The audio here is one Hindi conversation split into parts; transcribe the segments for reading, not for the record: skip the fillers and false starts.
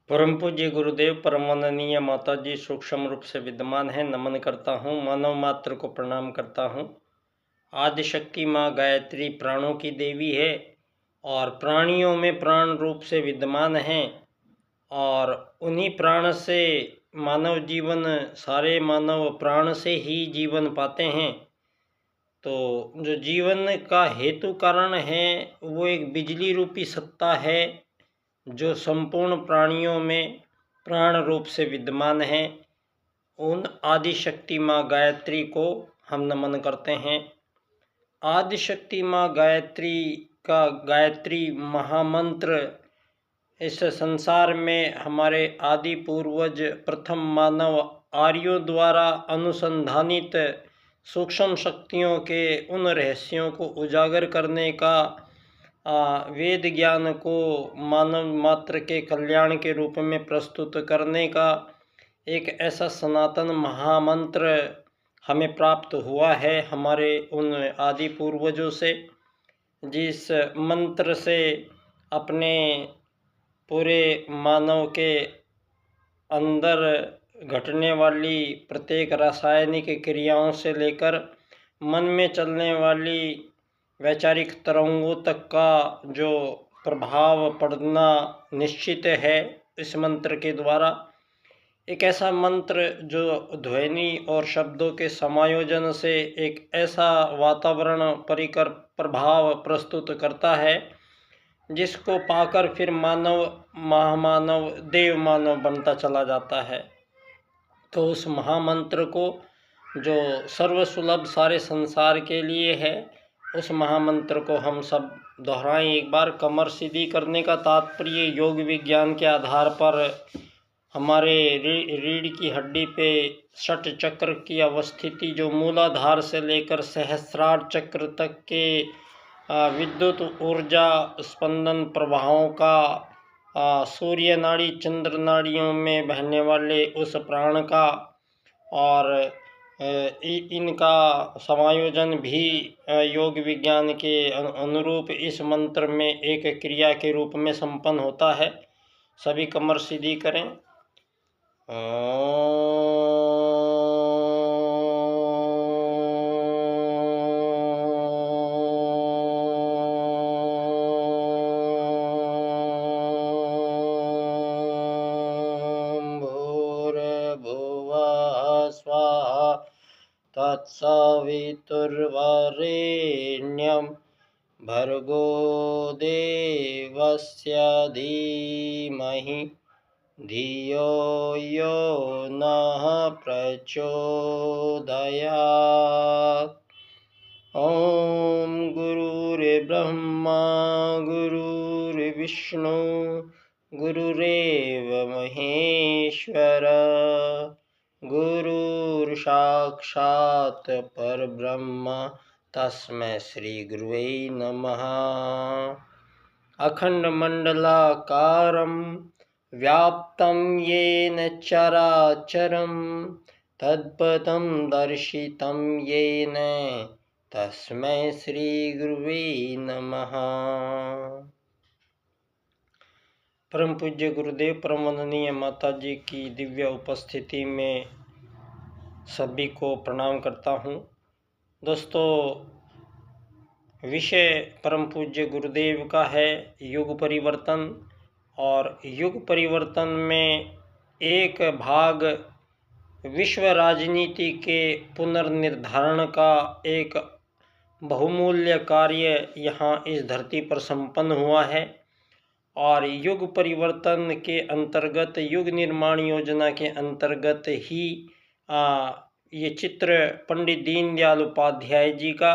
परम पूज्य गुरुदेव परम वंदनीय माता जी सूक्ष्म रूप से विद्यमान है। नमन करता हूँ, मानव मात्र को प्रणाम करता हूँ। आदिशक्ति माँ गायत्री प्राणों की देवी है और प्राणियों में प्राण रूप से विद्यमान है और उन्हीं प्राण से मानव जीवन, सारे मानव प्राण से ही जीवन पाते हैं। तो जो जीवन का हेतु कारण है वो एक बिजली रूपी सत्ता है जो संपूर्ण प्राणियों में प्राण रूप से विद्यमान है। उन आदिशक्ति माँ गायत्री को हम नमन करते हैं। आदिशक्ति माँ गायत्री का गायत्री महामंत्र इस संसार में हमारे आदि पूर्वज प्रथम मानव आर्यों द्वारा अनुसंधानित सूक्ष्म शक्तियों के उन रहस्यों को उजागर करने का, वेद ज्ञान को मानव मात्र के कल्याण के रूप में प्रस्तुत करने का एक ऐसा सनातन महामंत्र हमें प्राप्त हुआ है हमारे उन आदि पूर्वजों से, जिस मंत्र से अपने पूरे मानव के अंदर घटने वाली प्रत्येक रासायनिक क्रियाओं से लेकर मन में चलने वाली वैचारिक तरंगों तक का जो प्रभाव पड़ना निश्चित है इस मंत्र के द्वारा। एक ऐसा मंत्र जो ध्वनि और शब्दों के समायोजन से एक ऐसा वातावरण परिकर प्रभाव प्रस्तुत करता है जिसको पाकर फिर मानव महामानव देव मानव बनता चला जाता है। तो उस महामंत्र को जो सर्वसुलभ सारे संसार के लिए है, उस महामंत्र को हम सब दोहराएं एक बार। कमर सीधी करने का तात्पर्य योग विज्ञान के आधार पर हमारे रीढ़ की हड्डी पे षट चक्र की अवस्थिति जो मूलाधार से लेकर सहस्रार चक्र तक के विद्युत ऊर्जा स्पंदन प्रवाहों का सूर्य नाड़ी चंद्र नाड़ियों में बहने वाले उस प्राण का और इनका समायोजन भी योग विज्ञान के अनुरूप इस मंत्र में एक क्रिया के रूप में संपन्न होता है। सभी कमर सीधी करें। तत्सवितुर्वरेण्यं भर्गो देवस्य धीमहि धियो यो नः प्रचोदयात्। ॐ गुरुर्ब्रह्मा गुरुर्विष्णु गुरुरेव महेश्वर गुरुर्साक्षात् परब्रह्म तस्मै श्री गुरुवे नमः। अखंडमंडलाकारं व्याप्तं येन चराचरं तत्पदं दर्शितं येन तस्मै श्री गुरुवे नमः। परम पूज्य गुरुदेव परम वंदनीय माता जी की दिव्य उपस्थिति में सभी को प्रणाम करता हूँ। दोस्तों, विषय परम पूज्य गुरुदेव का है युग परिवर्तन, और युग परिवर्तन में एक भाग विश्व राजनीति के पुनर्निर्धारण का एक बहुमूल्य कार्य यहाँ इस धरती पर संपन्न हुआ है। और युग परिवर्तन के अंतर्गत, युग निर्माण योजना के अंतर्गत ही ये चित्र पंडित दीनदयाल उपाध्याय जी का,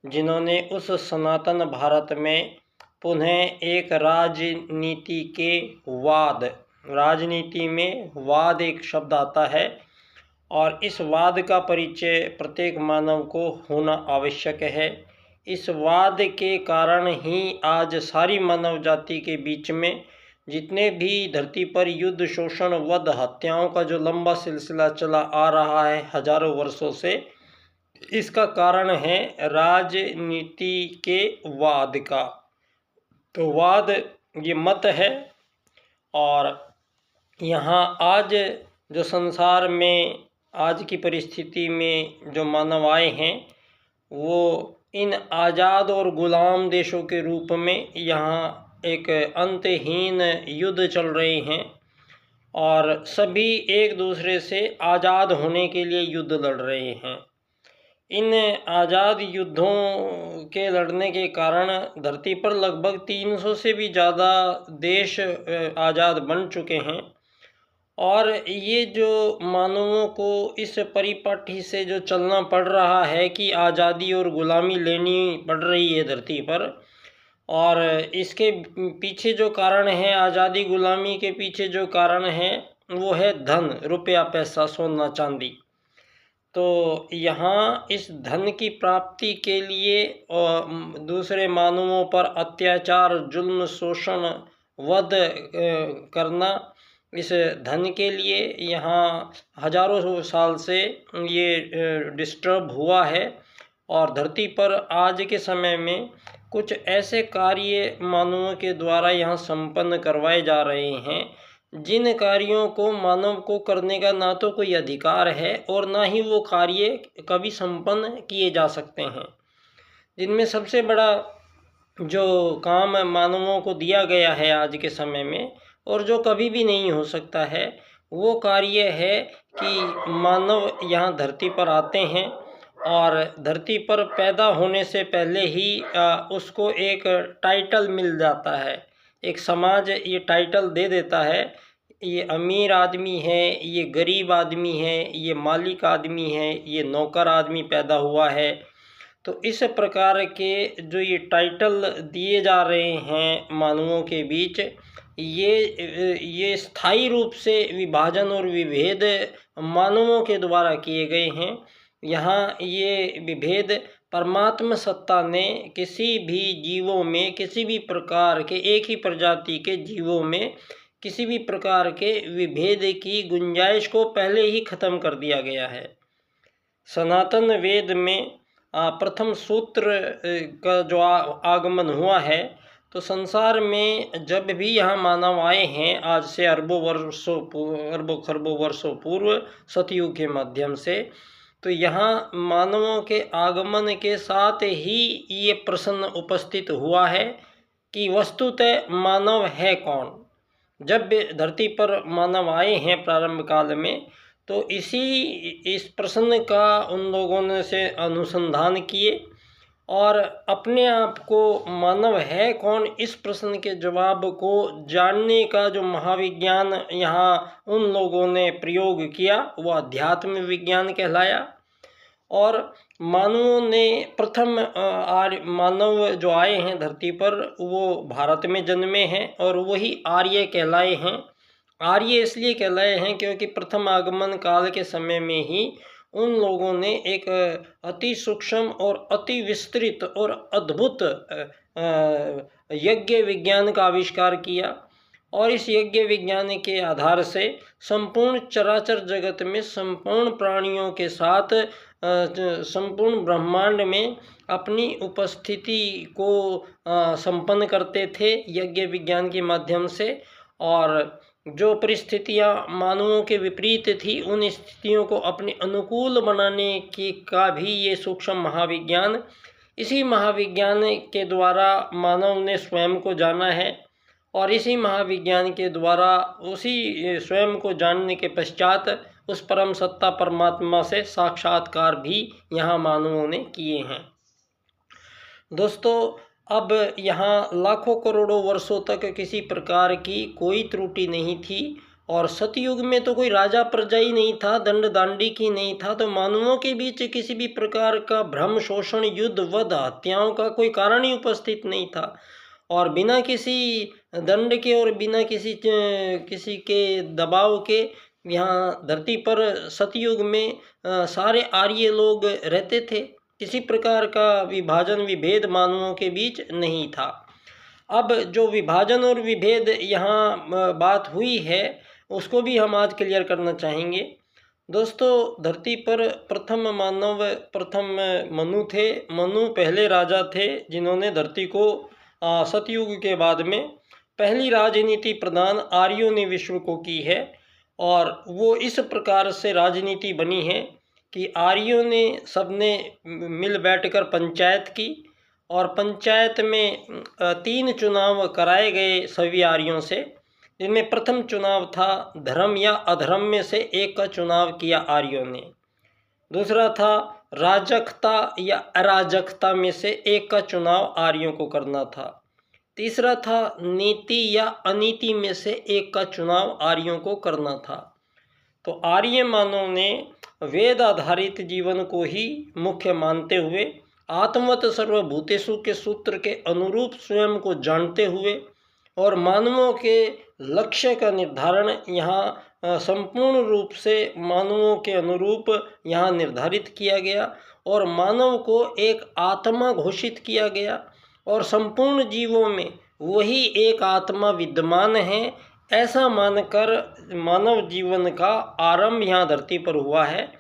जिन्होंने उस सनातन भारत में पुनः एक राजनीति के वाद, राजनीति में वाद एक शब्द आता है और इस वाद का परिचय प्रत्येक मानव को होना आवश्यक है। इस वाद के कारण ही आज सारी मानव जाति के बीच में जितने भी धरती पर युद्ध, शोषण, वध, हत्याओं का जो लंबा सिलसिला चला आ रहा है हजारों वर्षों से, इसका कारण है राजनीति के वाद का। तो वाद ये मत है और यहाँ आज जो संसार में आज की परिस्थिति में जो मानव आए हैं वो इन आज़ाद और ग़ुलाम देशों के रूप में यहाँ एक अंतहीन युद्ध चल रहे हैं और सभी एक दूसरे से आज़ाद होने के लिए युद्ध लड़ रहे हैं। इन आज़ाद युद्धों के लड़ने के कारण धरती पर लगभग 300 से भी ज़्यादा देश आज़ाद बन चुके हैं और ये जो मानवों को इस परिपाटी से जो चलना पड़ रहा है कि आज़ादी और ग़ुलामी लेनी पड़ रही है धरती पर, और इसके पीछे जो कारण है, आज़ादी ग़ुलामी के पीछे जो कारण है वो है धन, रुपया, पैसा, सोना, चांदी। तो यहाँ इस धन की प्राप्ति के लिए दूसरे मानवों पर अत्याचार, जुल्म, शोषण, वध करना, इस धन के लिए यहाँ हजारों साल से ये डिस्टर्ब हुआ है। और धरती पर आज के समय में कुछ ऐसे कार्य मानवों के द्वारा यहाँ संपन्न करवाए जा रहे हैं जिन कार्यों को मानव को करने का ना तो कोई अधिकार है और ना ही वो कार्य कभी संपन्न किए जा सकते हैं। जिनमें सबसे बड़ा जो काम मानवों को दिया गया है आज के समय में और जो कभी भी नहीं हो सकता है, वो कार्य है कि मानव यहाँ धरती पर आते हैं और धरती पर पैदा होने से पहले ही उसको एक टाइटल मिल जाता है। एक समाज ये टाइटल दे देता है, ये अमीर आदमी है, ये गरीब आदमी है, ये मालिक आदमी है, ये नौकर आदमी पैदा हुआ है। तो इस प्रकार के जो ये टाइटल दिए जा रहे हैं मानवों के बीच, ये स्थायी रूप से विभाजन और विभेद मानवों के द्वारा किए गए हैं। यहाँ ये विभेद परमात्मा सत्ता ने किसी भी जीवों में, किसी भी प्रकार के, एक ही प्रजाति के जीवों में किसी भी प्रकार के विभेद की गुंजाइश को पहले ही ख़त्म कर दिया गया है। सनातन वेद में प्रथम सूत्र का जो आगमन हुआ है, तो संसार में जब भी यहाँ मानव आए हैं आज से अरबों खरबों वर्षों पूर्व सतयुग के माध्यम से, तो यहाँ मानवों के आगमन के साथ ही ये प्रश्न उपस्थित हुआ है कि वस्तुतः मानव है कौन। जब धरती पर मानव आए हैं प्रारंभ काल में, तो इस प्रश्न का उन लोगों ने से अनुसंधान किए और अपने आप को मानव है कौन, इस प्रश्न के जवाब को जानने का जो महाविज्ञान यहाँ उन लोगों ने प्रयोग किया वो अध्यात्म विज्ञान कहलाया। और मानवों ने प्रथम मानव जो आए हैं धरती पर वो भारत में जन्मे हैं और वही आर्य कहलाए हैं। आर्य इसलिए कहलाए हैं क्योंकि प्रथम आगमन काल के समय में ही उन लोगों ने एक अति सूक्ष्म और अति विस्तृत और अद्भुत यज्ञ विज्ञान का आविष्कार किया और इस यज्ञ विज्ञान के आधार से संपूर्ण चराचर जगत में, संपूर्ण प्राणियों के साथ संपूर्ण ब्रह्मांड में अपनी उपस्थिति को संपन्न करते थे यज्ञ विज्ञान के माध्यम से। और जो परिस्थितियां मानवों के विपरीत थी, उन स्थितियों को अपने अनुकूल बनाने की का भी ये सूक्ष्म महाविज्ञान, इसी महाविज्ञान के द्वारा मानव ने स्वयं को जाना है और इसी महाविज्ञान के द्वारा उसी स्वयं को जानने के पश्चात उस परम सत्ता परमात्मा से साक्षात्कार भी यहाँ मानवों ने किए हैं। दोस्तों, अब यहाँ लाखों करोड़ों वर्षों तक किसी प्रकार की कोई त्रुटि नहीं थी और सतयुग में तो कोई राजा प्रजा ही नहीं था, दंड दांडी की नहीं था, तो मानवों के बीच किसी भी प्रकार का भ्रम, शोषण, युद्ध, वध, हत्याओं का कोई कारण ही उपस्थित नहीं था। और बिना किसी दंड के और बिना किसी के दबाव के यहाँ धरती पर सतयुग में सारे आर्य लोग रहते थे। किसी प्रकार का विभाजन, विभेद मानवों के बीच नहीं था। अब जो विभाजन और विभेद यहाँ बात हुई है उसको भी हम आज क्लियर करना चाहेंगे। दोस्तों, धरती पर प्रथम मानव, प्रथम मनु थे। मनु पहले राजा थे जिन्होंने धरती को सतयुग के बाद में पहली राजनीति प्रदान आर्यों ने विश्व को की है। और वो इस प्रकार से राजनीति बनी है कि आर्यों ने सबने मिल बैठकर पंचायत की, और पंचायत में 3 चुनाव कराए गए सभी आर्यों से, जिनमें प्रथम चुनाव था धर्म या अधर्म में से एक का चुनाव किया आर्यों ने। दूसरा था राजकता या अराजकता में से एक का चुनाव आर्यों को करना था। तीसरा था नीति या अनीति में से एक का चुनाव आर्यों को करना था। तो आर्य मानव ने वेद आधारित जीवन को ही मुख्य मानते हुए आत्मवत सर्वभूतेषु के सूत्र के अनुरूप स्वयं को जानते हुए और मानवों के लक्ष्य का निर्धारण यहाँ संपूर्ण रूप से मानवों के अनुरूप यहाँ निर्धारित किया गया, और मानव को एक आत्मा घोषित किया गया, और संपूर्ण जीवों में वही एक आत्मा विद्यमान है, ऐसा मानकर मानव जीवन का आरंभ यहाँ धरती पर हुआ है।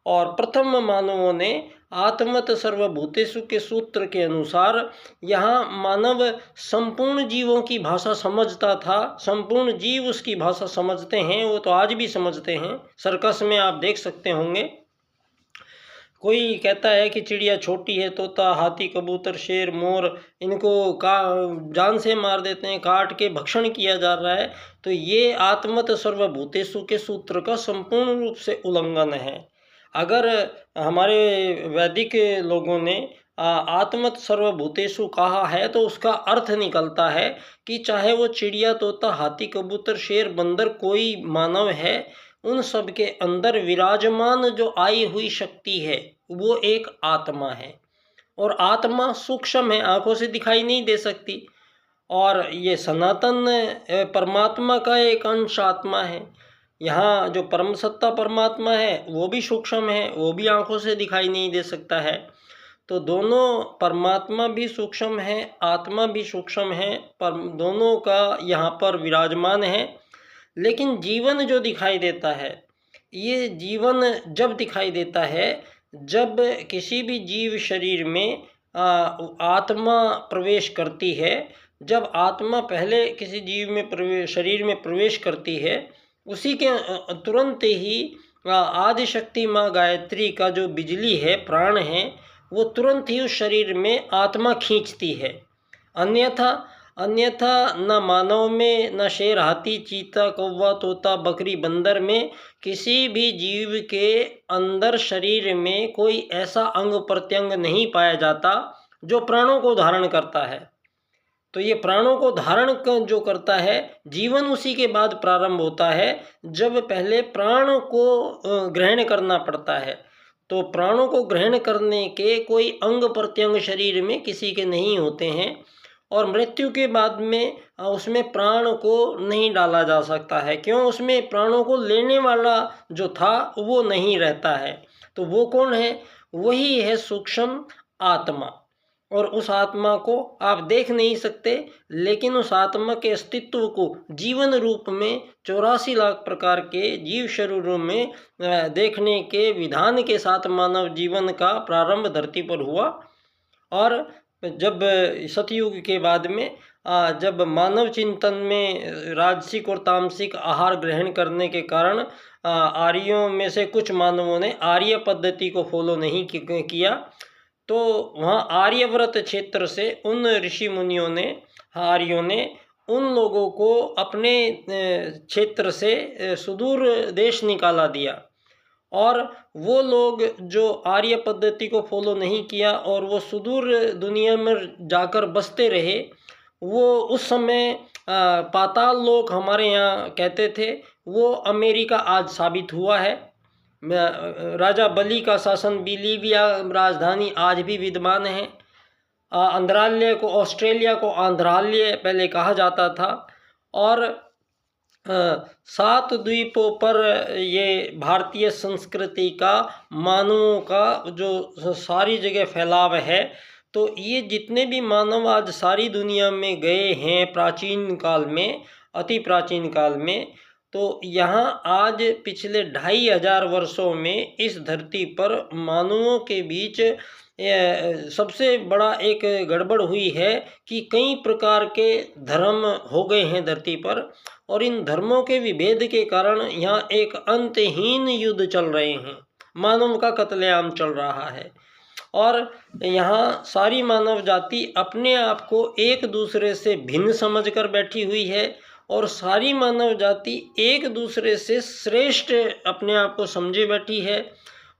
और प्रथम मानवों ने आत्मत सर्वभूतेषु के सूत्र के अनुसार यहाँ मानव संपूर्ण जीवों की भाषा समझता था। संपूर्ण जीव उसकी भाषा समझते हैं, वो तो आज भी समझते हैं। सर्कस में आप देख सकते होंगे, कोई कहता है कि चिड़िया छोटी है, तोता, हाथी, कबूतर, शेर, मोर, इनको जान से मार देते हैं, काट के भक्षण किया जा रहा है। तो ये आत्मत सर्वभूतेषु के सूत्र का संपूर्ण रूप से उल्लंघन है। अगर हमारे वैदिक लोगों ने आत्मत सर्वभूतेषु कहा है तो उसका अर्थ निकलता है कि चाहे वो चिड़िया, तोता, हाथी, कबूतर, शेर, बंदर कोई मानव है, उन सब के अंदर विराजमान जो आई हुई शक्ति है वो एक आत्मा है। और आत्मा सूक्ष्म है, आंखों से दिखाई नहीं दे सकती, और ये सनातन परमात्मा का एक अंश आत्मा है। यहाँ जो परम सत्ता परमात्मा है वो भी सूक्ष्म है, वो भी आंखों से दिखाई नहीं दे सकता है। तो दोनों, परमात्मा भी सूक्ष्म है, आत्मा भी सूक्ष्म है, पर दोनों का यहाँ पर विराजमान है। लेकिन जीवन जो दिखाई देता है, ये जीवन जब दिखाई देता है जब किसी भी जीव शरीर में आत्मा प्रवेश करती है। जब आत्मा पहले किसी जीव में शरीर में प्रवेश करती है, उसी के तुरंत ही आदिशक्ति माँ गायत्री का जो बिजली है, प्राण है, वो तुरंत ही उस शरीर में आत्मा खींचती है। अन्यथा न मानव में, न शेर, हाथी, चीता, कौवा, तोता, बकरी, बंदर में किसी भी जीव के अंदर शरीर में कोई ऐसा अंग प्रत्यंग नहीं पाया जाता जो प्राणों को धारण करता है। तो ये प्राणों को धारण जो करता है, जीवन उसी के बाद प्रारंभ होता है जब पहले प्राण को ग्रहण करना पड़ता है। तो प्राणों को ग्रहण करने के कोई अंग प्रत्यंग शरीर में किसी के नहीं होते हैं, और मृत्यु के बाद में उसमें प्राण को नहीं डाला जा सकता है। क्यों? उसमें प्राणों को लेने वाला जो था वो नहीं रहता है। तो वो कौन है? वही है सूक्ष्म आत्मा। और उस आत्मा को आप देख नहीं सकते, लेकिन उस आत्मा के अस्तित्व को जीवन रूप में 84 लाख प्रकार के जीव शरीरों में देखने के विधान के साथ मानव जीवन का प्रारंभ धरती पर हुआ। और जब सतयुग के बाद में जब मानव चिंतन में राजसिक और तामसिक आहार ग्रहण करने के कारण आर्यों में से कुछ मानवों ने आर्य पद्धति को फॉलो नहीं किया, तो वहाँ आर्यव्रत क्षेत्र से उन ऋषि मुनियों ने, आर्यों ने उन लोगों को अपने क्षेत्र से सुदूर देश निकाला दिया। और वो लोग जो आर्य पद्धति को फॉलो नहीं किया और वो सुदूर दुनिया में जाकर बसते रहे, वो उस समय पाताल लोक हमारे यहाँ कहते थे, वो अमेरिका आज साबित हुआ है। राजा बलि का शासन बिलीविया राजधानी आज भी विद्यमान है। आंध्रालय को, ऑस्ट्रेलिया को आंध्रालय पहले कहा जाता था। और 7 द्वीपों पर ये भारतीय संस्कृति का, मानवों का जो सारी जगह फैलाव है। तो ये जितने भी मानव आज सारी दुनिया में गए हैं प्राचीन काल में, अति प्राचीन काल में, तो यहाँ आज पिछले 2500 वर्षों में इस धरती पर मानवों के बीच सबसे बड़ा एक गड़बड़ हुई है कि कई प्रकार के धर्म हो गए हैं धरती पर, और इन धर्मों के विभेद के कारण यहाँ एक अंतहीन युद्ध चल रहे हैं, मानव का कत्लेआम चल रहा है। और यहाँ सारी मानव जाति अपने आप को एक दूसरे से भिन्न समझकर बैठी हुई है, और सारी मानव जाति एक दूसरे से श्रेष्ठ अपने आप को समझे बैठी है,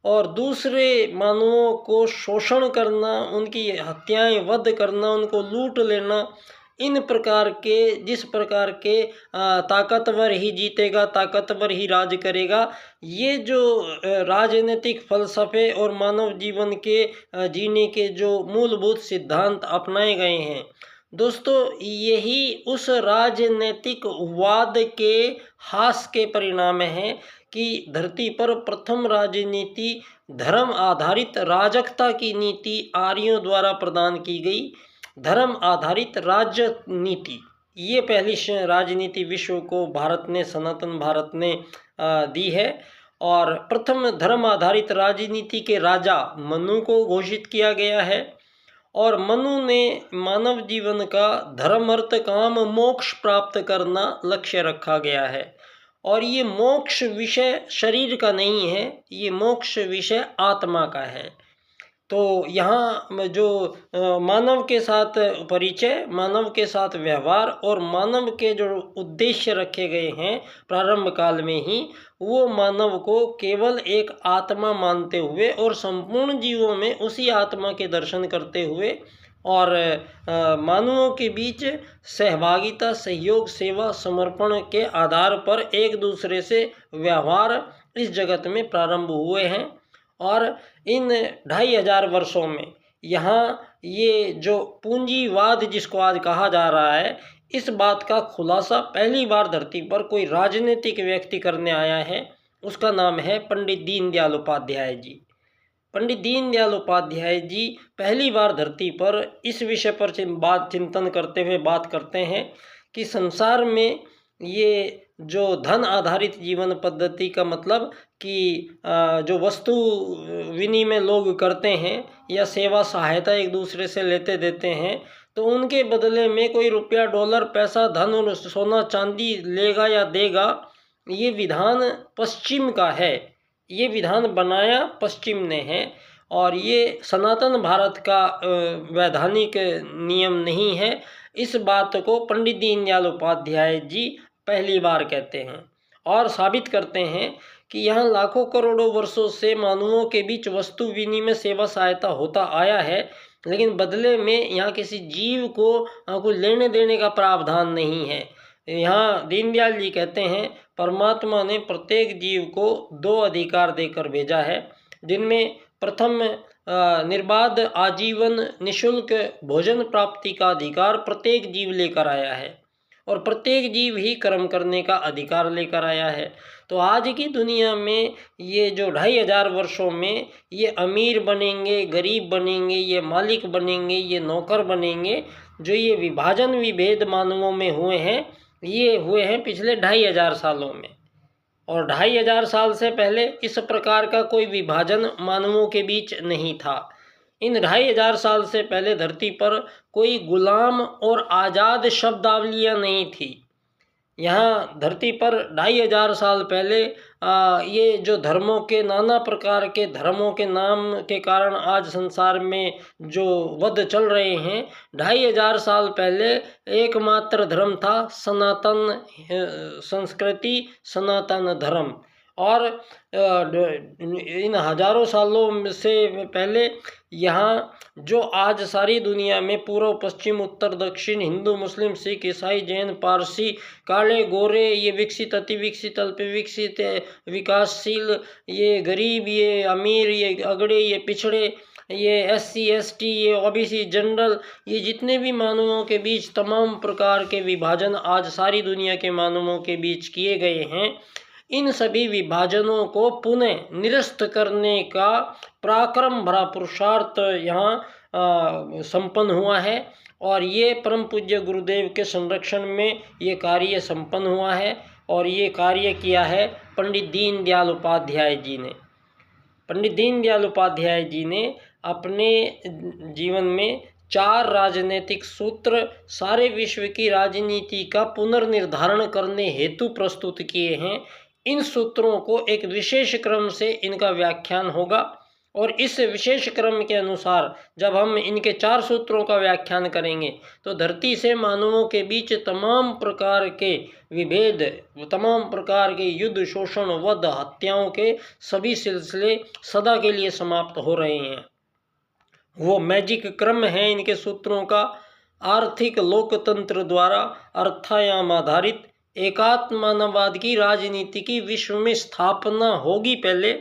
और दूसरे मानवों को शोषण करना, उनकी हत्याएं वध करना, उनको लूट लेना, इन प्रकार के जिस प्रकार के ताकतवर ही जीतेगा, ताकतवर ही राज करेगा, ये जो राजनीतिक फलसफे और मानव जीवन के जीने के जो मूलभूत सिद्धांत अपनाए गए हैं दोस्तों, यही उस राजनीतिक वाद के हास के परिणाम है कि धरती पर प्रथम राजनीति धर्म आधारित राजकता की नीति आर्यों द्वारा प्रदान की गई। धर्म आधारित राजनीति, ये पहली राजनीति विश्व को भारत ने, सनातन भारत ने दी है। और प्रथम धर्म आधारित राजनीति के राजा मनु को घोषित किया गया है, और मनु ने मानव जीवन का धर्म अर्थ काम मोक्ष प्राप्त करना लक्ष्य रखा गया है। और ये मोक्ष विषय शरीर का नहीं है, ये मोक्ष विषय आत्मा का है। तो यहाँ जो मानव के साथ परिचय, मानव के साथ व्यवहार और मानव के जो उद्देश्य रखे गए हैं प्रारंभ काल में ही, वो मानव को केवल एक आत्मा मानते हुए और संपूर्ण जीवों में उसी आत्मा के दर्शन करते हुए, और मानवों के बीच सहभागिता, सहयोग, सेवा, समर्पण के आधार पर एक दूसरे से व्यवहार इस जगत में प्रारंभ हुए हैं। और इन 2500 वर्षों में यहाँ ये जो पूंजीवाद जिसको आज कहा जा रहा है, इस बात का खुलासा पहली बार धरती पर कोई राजनीतिक व्यक्ति करने आया है। उसका नाम है पंडित दीनदयाल उपाध्याय जी। पंडित दीनदयाल उपाध्याय जी पहली बार धरती पर इस विषय पर चिंतन करते हुए बात करते हैं कि संसार में ये जो धन आधारित जीवन पद्धति का मतलब कि जो वस्तु विनिमय लोग करते हैं या सेवा सहायता एक दूसरे से लेते देते हैं, तो उनके बदले में कोई रुपया, डॉलर, पैसा, धन और सोना चांदी लेगा या देगा, ये विधान पश्चिम का है। ये विधान बनाया पश्चिम ने है, और ये सनातन भारत का वैधानिक नियम नहीं है। इस बात को पंडित दीनदयाल उपाध्याय जी पहली बार कहते हैं और साबित करते हैं कि यहाँ लाखों करोड़ों वर्षों से मानवों के बीच वस्तु विनिमय, सेवा सहायता होता आया है, लेकिन बदले में यहाँ किसी जीव को कोई लेने देने का प्रावधान नहीं है। यहाँ दीनदयाल जी कहते हैं परमात्मा ने प्रत्येक जीव को 2 अधिकार देकर भेजा है, जिनमें प्रथम निर्बाध आजीवन निःशुल्क भोजन प्राप्ति का अधिकार प्रत्येक जीव लेकर आया है, और प्रत्येक जीव ही कर्म करने का अधिकार लेकर आया है। तो आज की दुनिया में ये जो 2500 वर्षों में ये अमीर बनेंगे, गरीब बनेंगे, ये मालिक बनेंगे, ये नौकर बनेंगे, जो ये विभाजन विभेद मानवों में हुए हैं, ये हुए हैं पिछले 2500 सालों में। और 2500 साल से पहले इस प्रकार का कोई विभाजन मानवों के बीच नहीं था। इन 2500 साल से पहले धरती पर कोई गुलाम और आज़ाद शब्दावलियाँ नहीं थी। यहाँ धरती पर 2500 साल पहले ये जो धर्मों के, नाना प्रकार के धर्मों के नाम के कारण आज संसार में जो वध चल रहे हैं, 2500 साल पहले एकमात्र धर्म था सनातन संस्कृति, सनातन धर्म। और इन हजारों सालों से पहले यहाँ जो आज सारी दुनिया में पूर्व, पश्चिम, उत्तर, दक्षिण, हिंदू, मुस्लिम, सिख, ईसाई, जैन, पारसी, काले, गोरे, ये विकसित, अति विकसित, अल्प विकसित, विकासशील, ये गरीब, ये अमीर, ये अगड़े, ये पिछड़े, ये SC ST, ये OBC जनरल, ये जितने भी मानवों के बीच तमाम प्रकार के विभाजन आज सारी दुनिया के मानवों के बीच किए गए हैं, इन सभी विभाजनों को पुनः निरस्त करने का पराक्रम भरा पुरुषार्थ यहाँ संपन्न हुआ है। और ये परम पूज्य गुरुदेव के संरक्षण में ये कार्य संपन्न हुआ है। और ये कार्य किया है पंडित दीनदयाल उपाध्याय जी ने। पंडित दीनदयाल उपाध्याय जी ने अपने जीवन में 4 राजनीतिक सूत्र सारे विश्व की राजनीति का पुनर्निर्धारण करने हेतु प्रस्तुत किए हैं। इन सूत्रों को एक विशेष क्रम से इनका व्याख्यान होगा और इस विशेष क्रम के अनुसार जब हम इनके 4 सूत्रों का व्याख्यान करेंगे तो धरती से मानवों के बीच तमाम प्रकार के विभेद, तमाम प्रकार के युद्ध, शोषण, वध, हत्याओं के सभी सिलसिले सदा के लिए समाप्त हो रहे हैं। वो मैजिक क्रम है इनके सूत्रों का। आर्थिक लोकतंत्र द्वारा अर्थायाम आधारित एकात्म मानववाद की राजनीति की विश्व में स्थापना होगी पहले,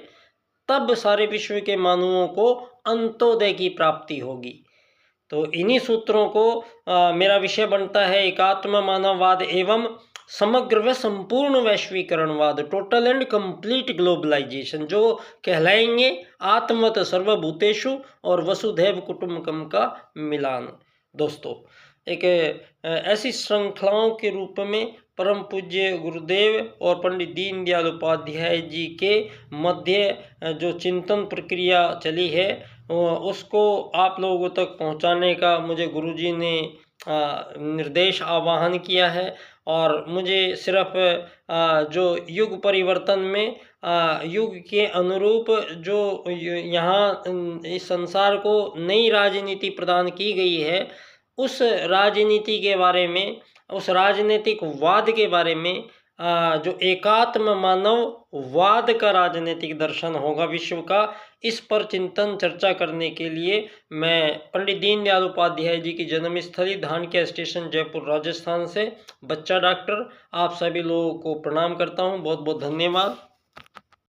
तब सारे विश्व के मानवों को अंत्योदय की प्राप्ति होगी। तो इन्हीं सूत्रों को मेरा विषय बनता है एकात्म मानववाद एवं समग्र व संपूर्ण वैश्वीकरणवाद, टोटल एंड कंप्लीट ग्लोबलाइजेशन, जो कहलाएंगे आत्मवत सर्वभूतेषु और वसुधैव कुटुंबकम का मिलान। दोस्तों, एक ऐसी श्रृंखलाओं के रूप में परम पूज्य गुरुदेव और पंडित दीनदयाल उपाध्याय जी के मध्य जो चिंतन प्रक्रिया चली है उसको आप लोगों तक पहुंचाने का मुझे गुरुजी ने निर्देश आवाहन किया है। और मुझे सिर्फ जो युग परिवर्तन में युग के अनुरूप जो यहाँ इस संसार को नई राजनीति प्रदान की गई है, उस राजनीति के बारे में, उस राजनीतिक वाद के बारे में जो एकात्म मानववाद का राजनीतिक दर्शन होगा विश्व का, इस पर चिंतन चर्चा करने के लिए मैं पंडित दीनदयाल उपाध्याय जी की जन्मस्थली धानक्या स्टेशन जयपुर राजस्थान से बच्चा डॉक्टर आप सभी लोगों को प्रणाम करता हूं। बहुत बहुत धन्यवाद।